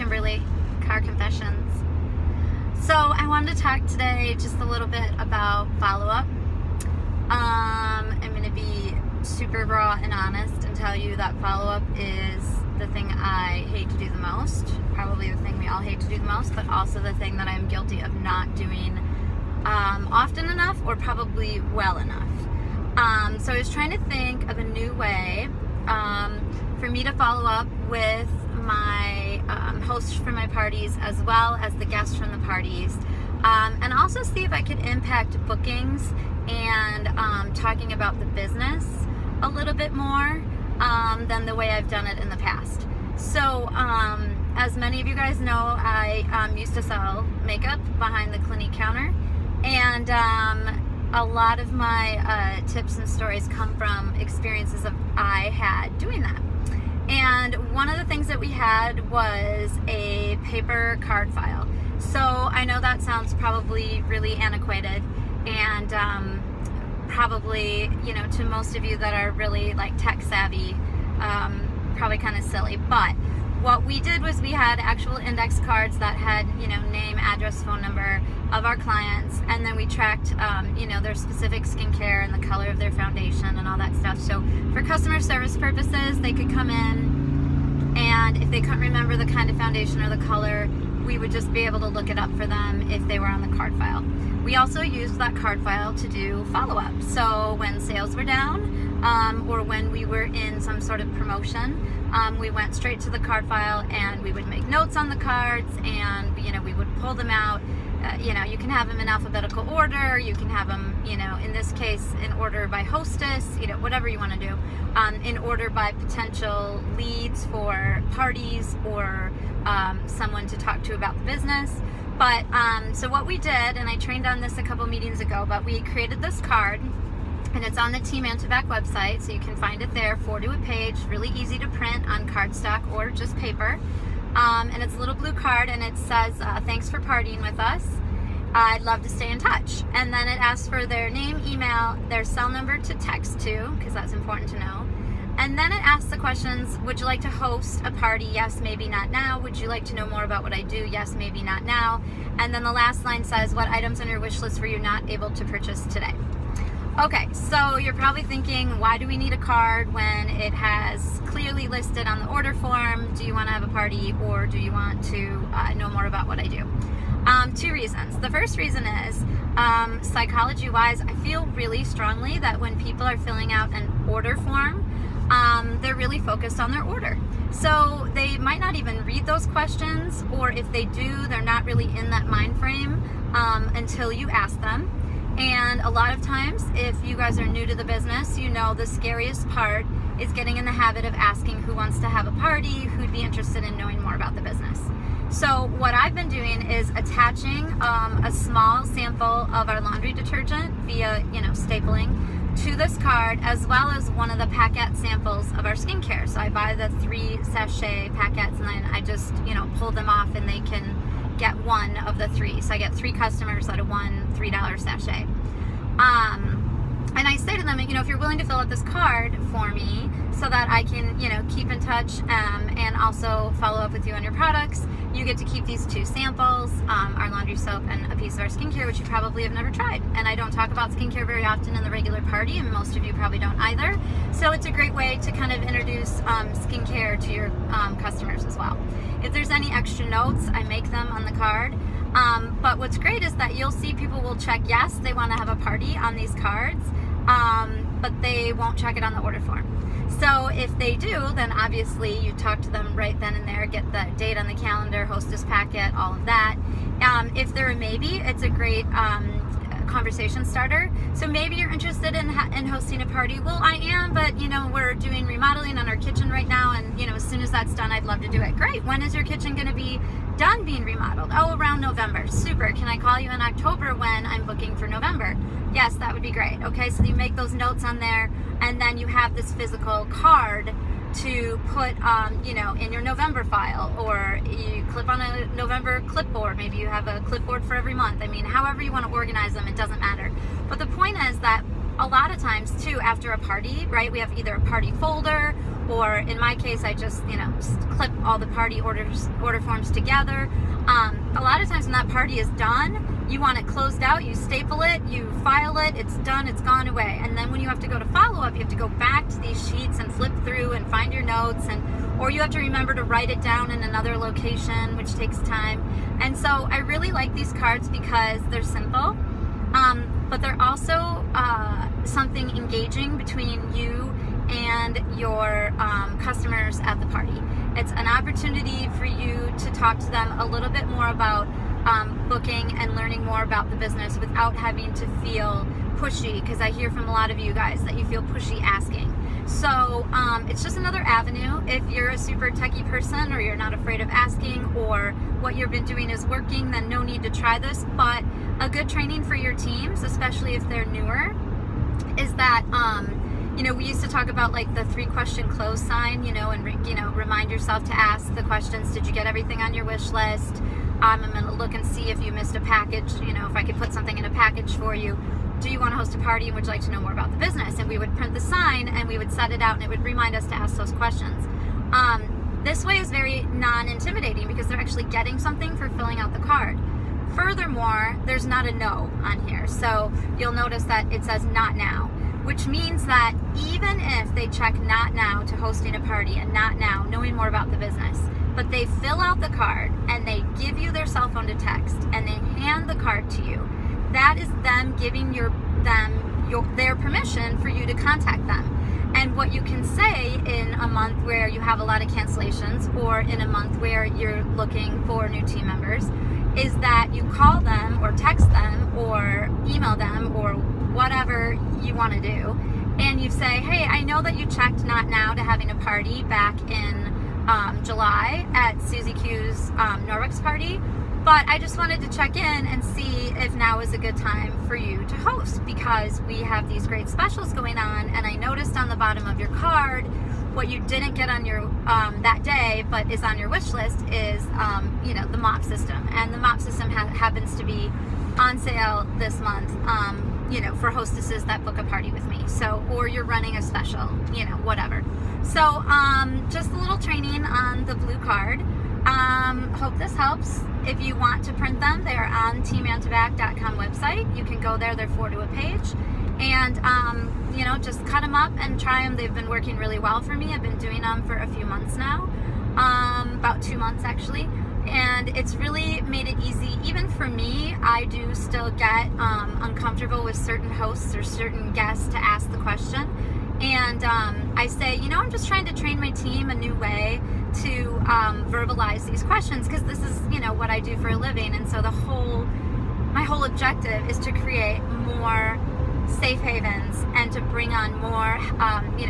Kimberly, Car Confessions. So I wanted to talk today just a little bit about follow-up. I'm going to be super raw and honest and tell you that follow-up is the thing I hate to do the most. Probably the thing we all hate to do the most, but also the thing that I'm guilty of not doing often enough or probably well enough. So I was trying to think of a new way for me to follow up with my hosts for my parties as well as the guests from the parties, and also see if I could impact bookings and talking about the business a little bit more than the way I've done it in the past. So as many of you guys know, I used to sell makeup behind the clinic counter, and a lot of my tips and stories come from experiences I had doing that. And one of the things that we had was a paper card file. So I know that sounds probably really antiquated and probably, to most of you that are really like tech savvy, probably kind of silly. But what we did was we had actual index cards that had, name, address, phone number of our clients, and then we tracked, their specific skincare and the color of their foundation and all that stuff. So for customer service purposes, they could come in, and if they couldn't remember the kind of foundation or the color, we would just be able to look it up for them if they were on the card file. We also used that card file to do follow-up. So when sales were down, or when we were in some sort of promotion, we went straight to the card file and we would make notes on the cards, and we would pull them out. You can have them in alphabetical order, you can have them, in this case, in order by hostess, whatever you want to do, in order by potential leads for parties or someone to talk to about the business. But so what we did, and I trained on this a couple meetings ago, but we created this card, and it's on the Team Antivac website, so you can find it there, 4-to-a page, really easy to print on cardstock or just paper. And it's a little blue card, and it says, thanks for partying with us. I'd love to stay in touch. And then it asks for their name, email, their cell number to text to, because that's important to know. And then it asks the questions, would you like to host a party? Yes, maybe not now. Would you like to know more about what I do? Yes, maybe not now. And then the last line says, what items on your wish list were you not able to purchase today? Okay, so you're probably thinking, why do we need a card when it has clearly listed on the order form, do you want to have a party or do you want to know more about what I do? Two reasons. The first reason is, psychology-wise, I feel really strongly that when people are filling out an order form, they're really focused on their order. So they might not even read those questions, or if they do, they're not really in that mind frame until you ask them. And a lot of times, if you guys are new to the business, the scariest part is getting in the habit of asking who wants to have a party, who'd be interested in knowing more about the business. So what I've been doing is attaching a small sample of our laundry detergent via, stapling to this card, as well as one of the packet samples of our skincare. So I buy the 3 sachet packets, and then I just, pull them off, and they can get one of the 3. So I get 3 customers out of one $3 sachet. And I say to them, if you're willing to fill out this card for me so that I can, keep in touch and also follow up with you on your products, you get to keep these 2 samples, our laundry soap and a piece of our skincare, which you probably have never tried. And I don't talk about skincare very often in the regular party, and most of you probably don't either. So it's a great way to kind of introduce skincare to your customers as well. If there's any extra notes, I make them on the card. But what's great is that you'll see people will check yes, they want to have a party on these cards, but they won't check it on the order form. So if they do, then obviously you talk to them right then and there, get the date on the calendar, hostess packet, all of that. If they're a maybe, it's a great conversation starter. So maybe you're interested in hosting a party. Well, I am, but we're doing remodeling on our kitchen right now, and as soon as that's done, I'd love to do it. Great. When is your kitchen going to be done being remodeled? Oh, around November. Super. Can I call you in October when I'm booking for November? Yes, that would be great. Okay, so you make those notes on there, and then you have this physical card to put, in your November file, or you clip on a November clipboard. Maybe you have a clipboard for every month. I mean, however you want to organize them, it doesn't matter. But the point is that a lot of times too, after a party, right, we have either a party folder or in my case, I just, just clip all the party order forms together. A lot of times when that party is done, you want it closed out, you staple it, you file it, it's done, it's gone away. And then when you have to go to follow-up, you have to go back to these sheets and flip through and find your notes, or you have to remember to write it down in another location, which takes time. And so I really like these cards because they're simple, but they're also something engaging between you and your customers at the party. It's an opportunity for you to talk to them a little bit more about booking and learning more about the business without having to feel pushy, because I hear from a lot of you guys that you feel pushy asking. So it's just another avenue. If you're a super techie person, or you're not afraid of asking, or what you've been doing is working, then no need to try this. But a good training for your teams, especially if they're newer, is that we used to talk about like the 3-question close sign, and remind yourself to ask the questions. Did you get everything on your wish list? I'm going to look and see if you missed a package, if I could put something in a package for you. Do you want to host a party, and would you like to know more about the business? And we would print the sign and we would set it out, and it would remind us to ask those questions. This way is very non-intimidating because they're actually getting something for filling out the card. Furthermore, there's not a no on here. So you'll notice that it says not now, which means that even if they check not now to hosting a party and not now knowing more about the business, but they fill out the card and they give you their cell phone to text and they hand the card to you, that is them giving their permission for you to contact them. And what you can say in a month where you have a lot of cancellations, or in a month where you're looking for new team members, is that you call them or text them or email them or whatever you want to do, and you say, hey, I know that you checked not now to having a party back in July at Susie Q's Norwick's party, but I just wanted to check in and see if now is a good time for you to host, because we have these great specials going on, and I noticed on the bottom of your card what you didn't get on your that day but is on your wish list is the mop system, and the mop system happens to be on sale this month for hostesses that book a party with me. So, or you're running a special, whatever. So just a little training on the blue card. Hope this helps. If you want to print them, they are on teamantobac.com website. You can go there, they're 4 to a page, and just cut them up and try them. They've been working really well for me. I've been doing them for a few months now, about 2 months actually, and it's really made it easy. Even for me, I do still get uncomfortable with certain hosts or certain guests to ask the question, and I say, I'm just trying to train my team a new way to verbalize these questions, because this is what I do for a living. And so my whole objective is to create more safe havens and to bring on more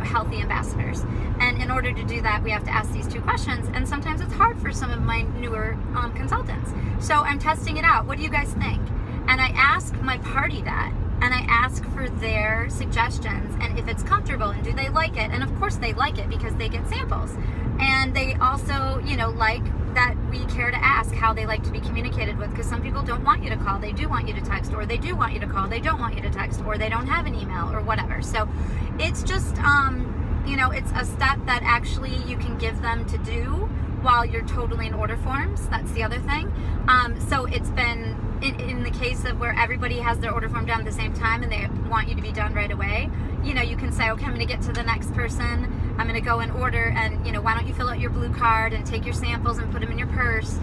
healthy ambassadors. And in order to do that, we have to ask these 2 questions, and sometimes it's hard for some of my newer consultants. So I'm testing it out. What do you guys think? And I ask my party that, and I ask for their suggestions and if it's comfortable and do they like it. And of course they like it because they get samples, and they also like that we care to ask how they like to be communicated with, because some people don't want you to call, they do want you to text, or they do want you to call, they don't want you to text, or they don't have an email or whatever. So it's just it's a step that actually you can give them to do while you're totaling order forms. That's the other thing. So it's been in the case of where everybody has their order form done at the same time and they want you to be done right away, you can say, okay, I'm going to get to the next person. I'm going to go and order, and why don't you fill out your blue card and take your samples and put them in your purse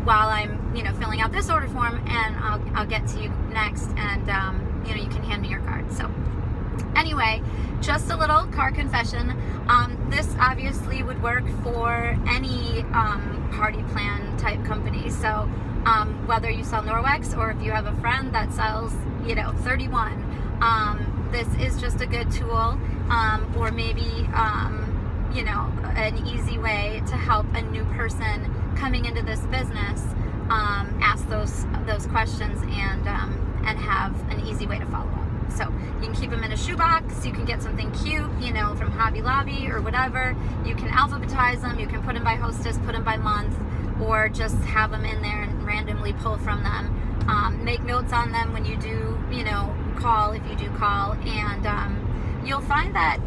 while I'm filling out this order form, and I'll get to you next, and you can hand me your card. So anyway, just a little car confession. This obviously would work for any party plan type company. So whether you sell Norwex or if you have a friend that sells 31, this is just a good tool, or maybe an easy way to help a new person coming into this business ask those questions and have an easy way to follow up. So you can keep them in a shoebox, you can get something cute, from Hobby Lobby or whatever. You can alphabetize them, you can put them by hostess, put them by month, or just have them in there and randomly pull from them. Make notes on them when you do, call, if you do call, and you'll find that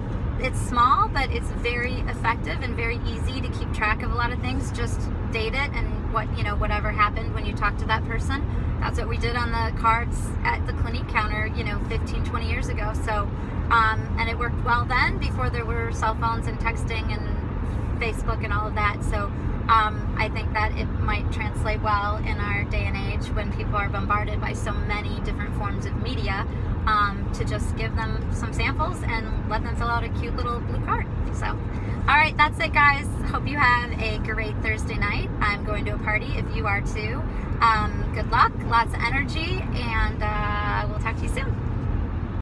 it's small, but it's very effective and very easy to keep track of a lot of things. Just date it and whatever happened when you talked to that person. That's what we did on the cards at the Clinique counter, 15, 20 years ago. So, and it worked well then, before there were cell phones and texting and Facebook and all of that. So I think that it might translate well in our day and age when people are bombarded by so many different forms of media, to just give them some samples and let them fill out a cute little blue card. So, all right, that's it, guys. Hope you have a great Thursday night. I'm going to a party if you are too. Good luck, lots of energy, and we'll talk to you soon.